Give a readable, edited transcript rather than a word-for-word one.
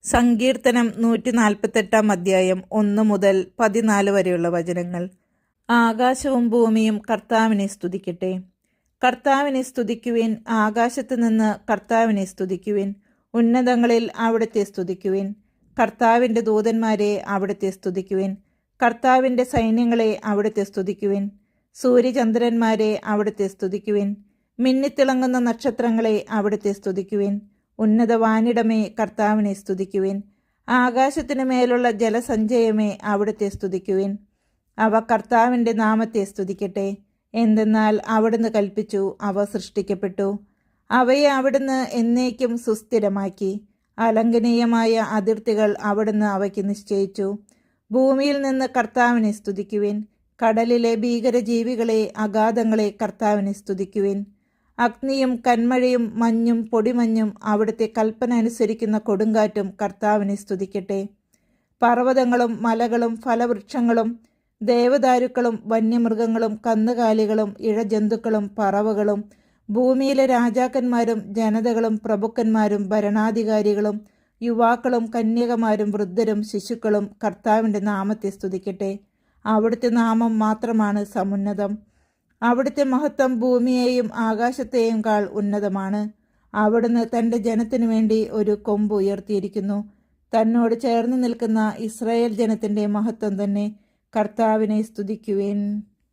സങ്കീർത്തനം 148 അധ്യായം 1 മുതൽ 14 വരെയുള്ള വചനങ്ങൾ. ആകാശവും ഭൂമിയും കർത്താവിനെ സ്തുതിക്കട്ടെ. കർത്താവിനെ സ്തുതിക്കുവിൻ, ആകാശത്ത് നിന്ന് കർത്താവിനെ സ്തുതിക്കുവിൻ, ഉന്നതങ്ങളിൽ അവിടുത്തെ സ്തുതിക്കുവിൻ. കർത്താവിൻ്റെ ദൂതന്മാരെ അവിടുത്തെ സ്തുതിക്കുവിൻ, കർത്താവിൻ്റെ സൈന്യങ്ങളെ അവിടുത്തെ സ്തുതിക്കുവിൻ. സൂര്യചന്ദ്രന്മാരെ അവിടുത്തെ സ്തുതിക്കുവിൻ, മിന്നിത്തിളങ്ങുന്ന നക്ഷത്രങ്ങളെ അവിടുത്തെ സ്തുതിക്കുവിൻ. ഉന്നതവാനിടമേ കർത്താവിനെ സ്തുതിക്കുവിൻ, ആകാശത്തിനു മേലുള്ള ജലസഞ്ചയമേ അവിടുത്തെ സ്തുതിക്കുവിൻ. അവ കർത്താവിൻ്റെ നാമത്തെ സ്തുതിക്കട്ടെ. എന്തെന്നാൽ അവിടുന്ന് കൽപ്പിച്ചു, അവ സൃഷ്ടിക്കപ്പെട്ടു. അവയെ അവിടുന്ന് എന്നേക്കും സുസ്ഥിരമാക്കി. അലംഘനീയമായ അതിർത്തികൾ അവിടുന്ന് അവയ്ക്ക് നിശ്ചയിച്ചു. ഭൂമിയിൽ നിന്ന് കർത്താവിനെ സ്തുതിക്കുവിൻ, കടലിലെ ഭീകരജീവികളെ, അഗാധങ്ങളെ കർത്താവിനെ സ്തുതിക്കുവിൻ. അഗ്നിയും കന്മഴയും മഞ്ഞും പൊടിമഞ്ഞും അവിടുത്തെ കൽപ്പന അനുസരിക്കുന്ന കൊടുങ്കാറ്റും കർത്താവിനെ സ്തുതിക്കട്ടെ. പർവ്വതങ്ങളും മലകളും ഫലവൃക്ഷങ്ങളും ദേവദാരുക്കളും വന്യമൃഗങ്ങളും കന്നുകാലികളും ഇഴജന്തുക്കളും പറവകളും ഭൂമിയിലെ രാജാക്കന്മാരും ജനതകളും പ്രഭുക്കന്മാരും ഭരണാധികാരികളും യുവാക്കളും കന്യകമാരും വൃദ്ധരും ശിശുക്കളും കർത്താവിൻ്റെ നാമത്തെ സ്തുതിക്കട്ടെ. അവിടുത്തെ നാമം മാത്രമാണ് സമുന്നതം. അവിടുത്തെ മഹത്വം ഭൂമിയെയും ആകാശത്തെയും കാൾ ഉന്നതമാണ്. അവിടുന്ന് തൻ്റെ ജനത്തിനു വേണ്ടി ഒരു കൊമ്പ് ഉയർത്തിയിരിക്കുന്നു. തന്നോട് ചേർന്ന് നിൽക്കുന്ന ഇസ്രായേൽ ജനത്തിൻ്റെ മഹത്വം തന്നെ. കർത്താവിനെ സ്തുതിക്കുവിൻ.